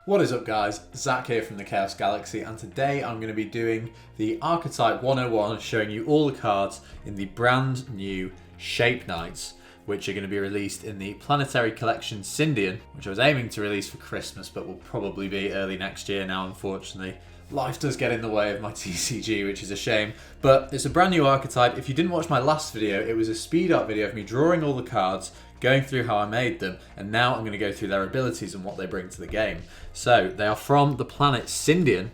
What is up guys, Zach here from the Chaos Galaxy, and today I'm going to be doing the Archetype 101, showing you all the cards in the brand new Shape Knights, which are going to be released in the Planetary Collections Sindian, which I was aiming to release for Christmas, but will probably be early next year now, unfortunately. Life does get in the way of my TCG, which is a shame, but it's a brand new archetype. If you didn't watch my last video, it was a speed up video of me drawing all the cards, going through how I made them, and now I'm going to go through their abilities and what they bring to the game. So, they are from the planet Sindian,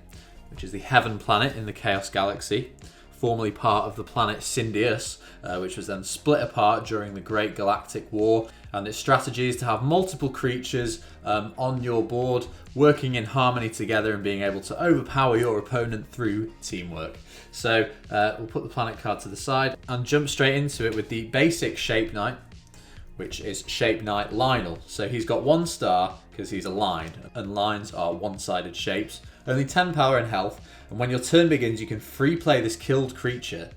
which is the heaven planet in the Chaos Galaxy, formerly part of the planet Sindius, which was then split apart during the Great Galactic War. And its strategy is to have multiple creatures on your board, working in harmony together and being able to overpower your opponent through teamwork. So, we'll put the planet card to the side and jump straight into it with the basic Shape Knight, which is Shape Knight Lionel. So he's got 1 star because he's a line, and lines are one-sided shapes. Only 10 power and health, and when your turn begins, you can free play this killed creature.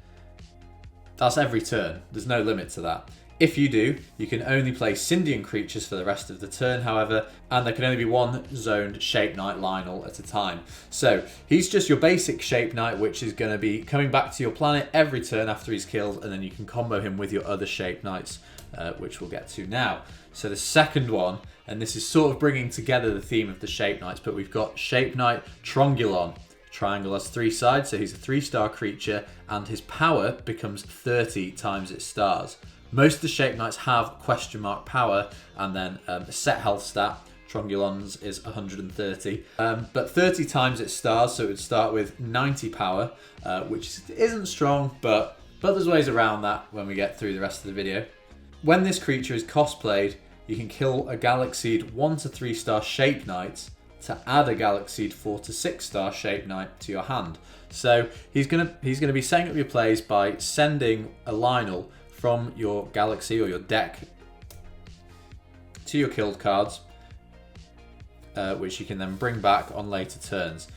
That's every turn. There's no limit to that. If you do, you can only play Sindian creatures for the rest of the turn, however, and there can only be 1 zoned Shape Knight Lionel at a time. So he's just your basic Shape Knight, which is going to be coming back to your planet every turn after he's killed, and then you can combo him with your other Shape Knights, which we'll get to now. So the second one, and this is sort of bringing together the theme of the Shape Knights, but we've got Shape Knight Trongulon. Triangle has 3 sides, so he's a 3-star creature, and his power becomes 30 times its stars. Most of the Shape Knights have question mark power, and then a set health stat. Trongulon's is 130, but 30 times its stars, so it would start with 90 power, which isn't strong, but there's ways around that when we get through the rest of the video. When this creature is cosplayed, you can kill a Galaxied 1 to 3 star Shape Knight to add a Galaxied 4 to 6 star Shape Knight to your hand. So he's gonna be setting up your plays by sending a Lionel from your Galaxy or your deck to your killed cards, which you can then bring back on later turns.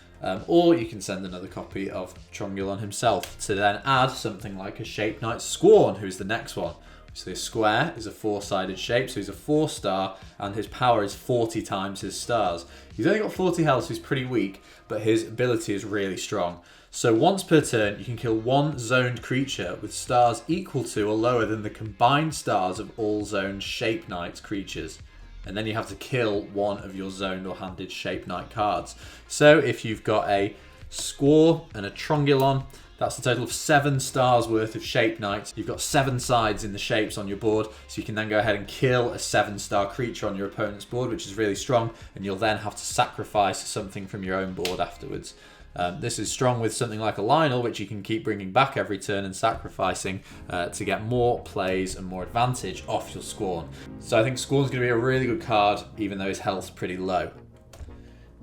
Or you can send another copy of Trongulon himself to then add something like a Shape Knight Squorn, who's the next one. So the square is a 4-sided shape, so he's a 4-star, and his power is 40 times his stars. He's only got 40 health, so he's pretty weak, but his ability is really strong. So once per turn, you can kill 1 zoned creature with stars equal to or lower than the combined stars of all zoned Shape Knight creatures. And then you have to kill 1 of your zoned or handed Shape Knight cards. So if you've got a Squaw and a Trongulon, that's a total of 7 stars worth of Shape Knights. You've got 7 sides in the shapes on your board, so you can then go ahead and kill a 7-star creature on your opponent's board, which is really strong, and you'll then have to sacrifice something from your own board afterwards. This is strong with something like a Lionel, which you can keep bringing back every turn and sacrificing to get more plays and more advantage off your Squorn. So I think Squorn's going to be a really good card, even though his health's pretty low.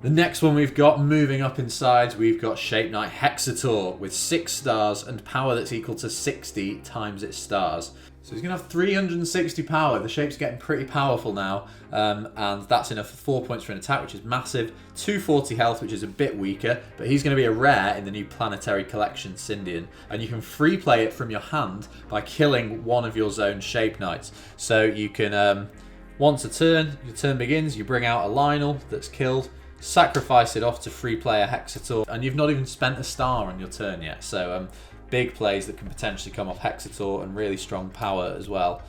The next one we've got, moving up in sides, we've got Shape Knight Hexator with 6 stars and power that's equal to 60 times its stars. So he's going to have 360 power. The shape's getting pretty powerful now, and that's enough for 4 points for an attack, which is massive. 240 health, which is a bit weaker, but he's going to be a rare in the new Planetary Collection Sindian, and you can free play it from your hand by killing 1 of your zoned Shape Knights. So you can, once a turn, your turn begins, you bring out a Lionel that's killed, sacrifice it off to free play a Hexator, and you've not even spent a star on your turn yet. So big plays that can potentially come off Hexator, and really strong power as well.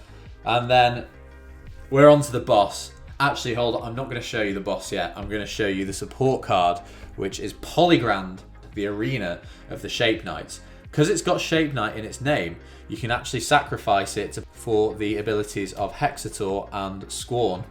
And then we're on to the boss. Actually, hold on, I'm not going to show you the boss yet. I'm going to show you the support card, which is Polygrand, the arena of the Shape Knights. Because it's got Shape Knight in its name, you can actually sacrifice it for the abilities of Hexator and Squorn.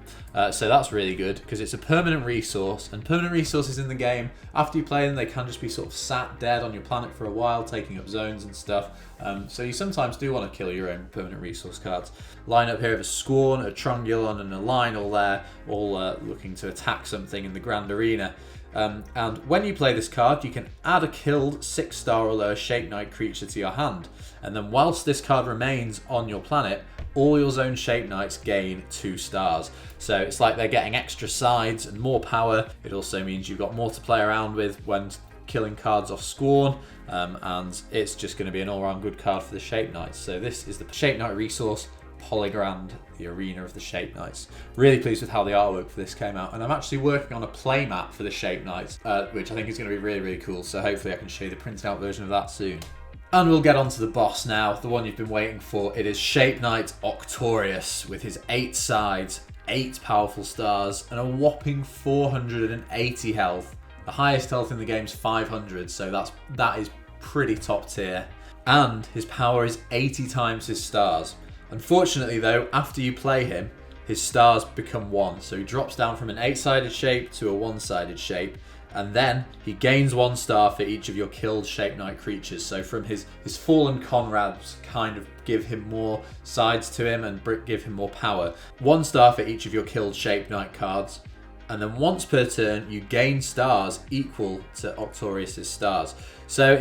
So that's really good, because it's a permanent resource, and permanent resources in the game, after you play them, they can just be sort of sat dead on your planet for a while, taking up zones and stuff. So you sometimes do want to kill your own permanent resource cards. Line up here of a Squorn, a Trongulon, and a Lionel there, all looking to attack something in the Grand Arena. And when you play this card, you can add a killed 6-star or lower Shape Knight creature to your hand. And then whilst this card remains on your planet, all your zone Shape Knights gain 2 stars. So it's like they're getting extra sides and more power. It also means you've got more to play around with when killing cards off Squorn. And it's just going to be an all-round good card for the Shape Knights. So this is the Shape Knight resource, Polygrand, the Arena of the Shape Knights. Really pleased with how the artwork for this came out, and I'm actually working on a playmat for the Shape Knights, which I think is going to be really, really cool, so hopefully I can show you the printed out version of that soon. And we'll get on to the boss now, the one you've been waiting for. It is Shape Knight Octorius with his 8 sides, 8 powerful stars, and a whopping 480 health. The highest health in the game is 500, so that is pretty top tier. And his power is 80 times his stars. Unfortunately though, after you play him, his stars become 1. So he drops down from an 8-sided shape to a 1-sided shape. And then he gains 1 star for each of your killed Shape Knight creatures. So from his fallen Conrads kind of give him more sides to him and give him more power. 1 star for each of your killed Shape Knight cards. And then once per turn, you gain stars equal to Octorius' stars. So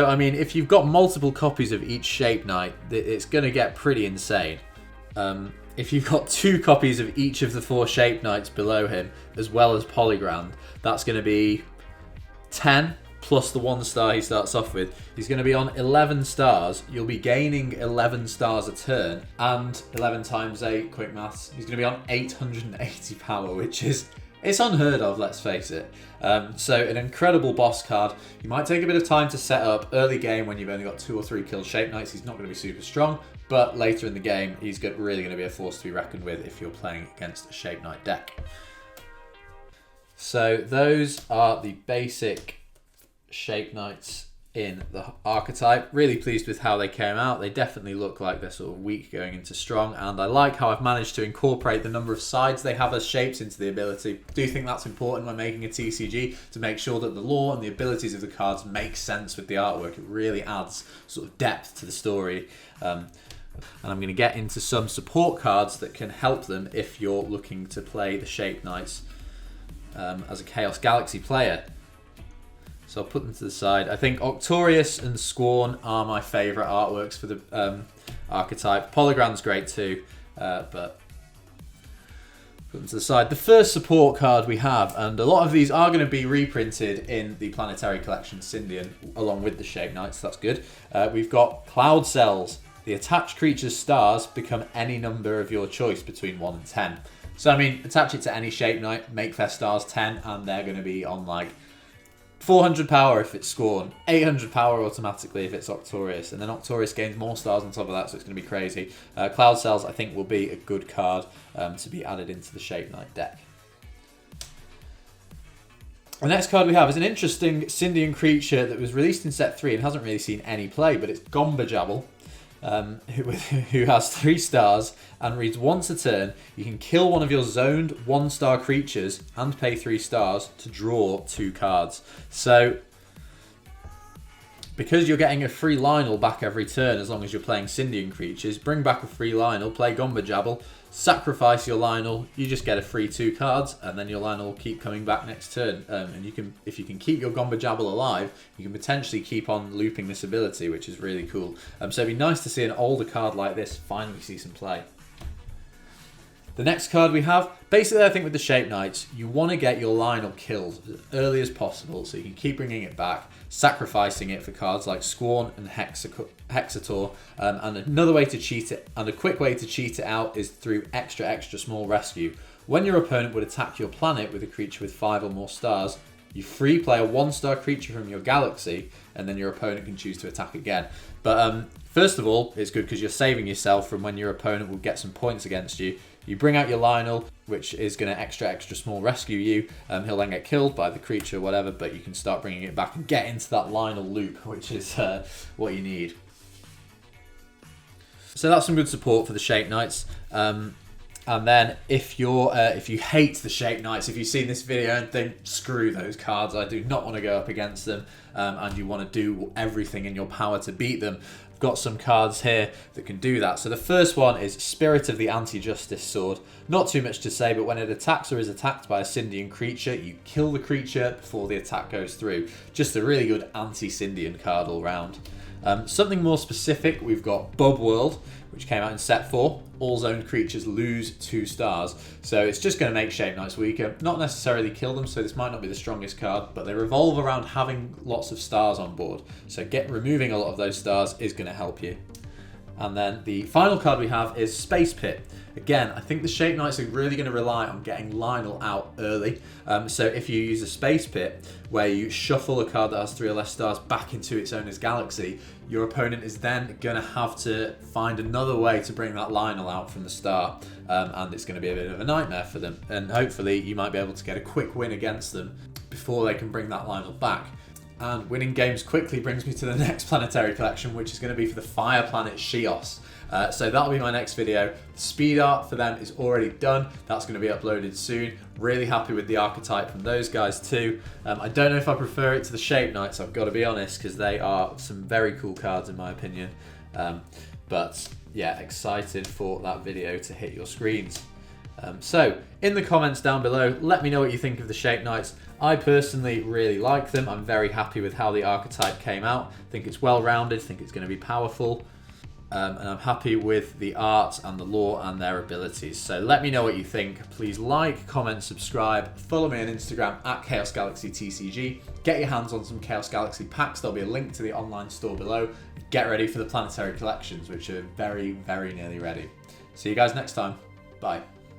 I mean, if you've got multiple copies of each Shape Knight, it's going to get pretty insane. If you've got 2 copies of each of the 4 Shape Knights below him, as well as Polygrand, that's going to be 10 plus the 1 star he starts off with. He's going to be on 11 stars. You'll be gaining 11 stars a turn, and 11 times 8, quick maths, he's going to be on 880 power, which is... it's unheard of, let's face it. So an incredible boss card. You might take a bit of time to set up. Early game, when you've only got 2 or 3 killed Shape Knights, he's not going to be super strong. But later in the game, he's really going to be a force to be reckoned with if you're playing against a Shape Knight deck. So those are the basic Shape Knights in the archetype. Really pleased with how they came out. They definitely look like they're sort of weak going into strong, and I like how I've managed to incorporate the number of sides they have as shapes into the ability. I do think that's important when making a TCG, to make sure that the lore and the abilities of the cards make sense with the artwork. It really adds sort of depth to the story. And I'm going to get into some support cards that can help them if you're looking to play the Shape Knights as a Chaos Galaxy player. So I'll put them to the side. I think Octorius and Scorn are my favourite artworks for the archetype. Polygrand's great too, but put them to the side. The first support card we have, and a lot of these are going to be reprinted in the Planetary Collection Sindian along with the Shape Knights, so that's good. We've got Cloud Cells. The attached creature's stars become any number of your choice between 1 and 10. So I mean, attach it to any Shape Knight, make their stars 10, and they're going to be on like 400 power if it's Scorn, 800 power automatically if it's Octorius, and then Octorius gains more stars on top of that, so it's going to be crazy. Cloud Cells, I think, will be a good card to be added into the Shape Knight deck. The next card we have is an interesting Sindian creature that was released in set 3 and hasn't really seen any play, but it's Gombajabal. Who has 3 stars and reads once a turn. You can kill one of your zoned 1-star creatures and pay 3 stars to draw 2 cards. So because you're getting a free Lionel back every turn as long as you're playing Sindian creatures, bring back a free Lionel, play Gombajabal, sacrifice your Lionel, you just get a free 2 cards, and then your Lionel will keep coming back next turn. And you can, if you can keep your Gombajabal alive, you can potentially keep on looping this ability, which is really cool. So it'd be nice to see an older card like this finally see some play. The next card we have, basically I think with the Shape Knights, you want to get your Lionel killed as early as possible so you can keep bringing it back, sacrificing it for cards like Scorn and Hexator. And another way to cheat it, and a quick way to cheat it out, is through extra small rescue. When your opponent would attack your planet with a creature with 5 or more stars, you free play a 1-star creature from your galaxy, and then your opponent can choose to attack again. But first of all, it's good because you're saving yourself from when your opponent will get some points against you. You bring out your Lionel, which is going to extra small rescue you. He'll then get killed by the creature or whatever, but you can start bringing it back and get into that Lionel loop, which is what you need. So that's some good support for the Shape Knights. And then if you hate the Shape Knights, if you've seen this video and think, screw those cards, I do not want to go up against them, and you want to do everything in your power to beat them, I've got some cards here that can do that. So the first one is Spirit of the Anti-Justice Sword. Not too much to say, but when it attacks or is attacked by a Sindian creature, you kill the creature before the attack goes through. Just a really good anti-Sindian card all round. Something more specific, we've got Bub World, which came out in set 4. All zoned creatures lose 2 stars. So it's just going to make Shape Knights weaker. Not necessarily kill them, so this might not be the strongest card, but they revolve around having lots of stars on board. So removing a lot of those stars is going to help you. And then the final card we have is Space Pit. Again, I think the Shape Knights are really going to rely on getting Lionel out early. So if you use a Space Pit, where you shuffle a card that has 3 or less stars back into its owner's galaxy, your opponent is then going to have to find another way to bring that Lionel out from the start. And it's going to be a bit of a nightmare for them. And hopefully you might be able to get a quick win against them before they can bring that Lionel back. And winning games quickly brings me to the next planetary collection, which is going to be for the fire planet Shios. So that'll be my next video. The speed art for them is already done. That's going to be uploaded soon. Really happy with the archetype from those guys too. I don't know if I prefer it to the Shape Knights, I've got to be honest, because they are some very cool cards in my opinion. But yeah, excited for that video to hit your screens. So in the comments down below, let me know what you think of the Shape Knights. I personally really like them. I'm very happy with how the archetype came out. I think it's well rounded, I think it's going to be powerful. And I'm happy with the art and the lore and their abilities. So let me know what you think. Please like, comment, subscribe, follow me on Instagram at Chaos Galaxy TCG. Get your hands on some Chaos Galaxy packs. There'll be a link to the online store below. Get ready for the planetary collections, which are very, very nearly ready. See you guys next time. Bye.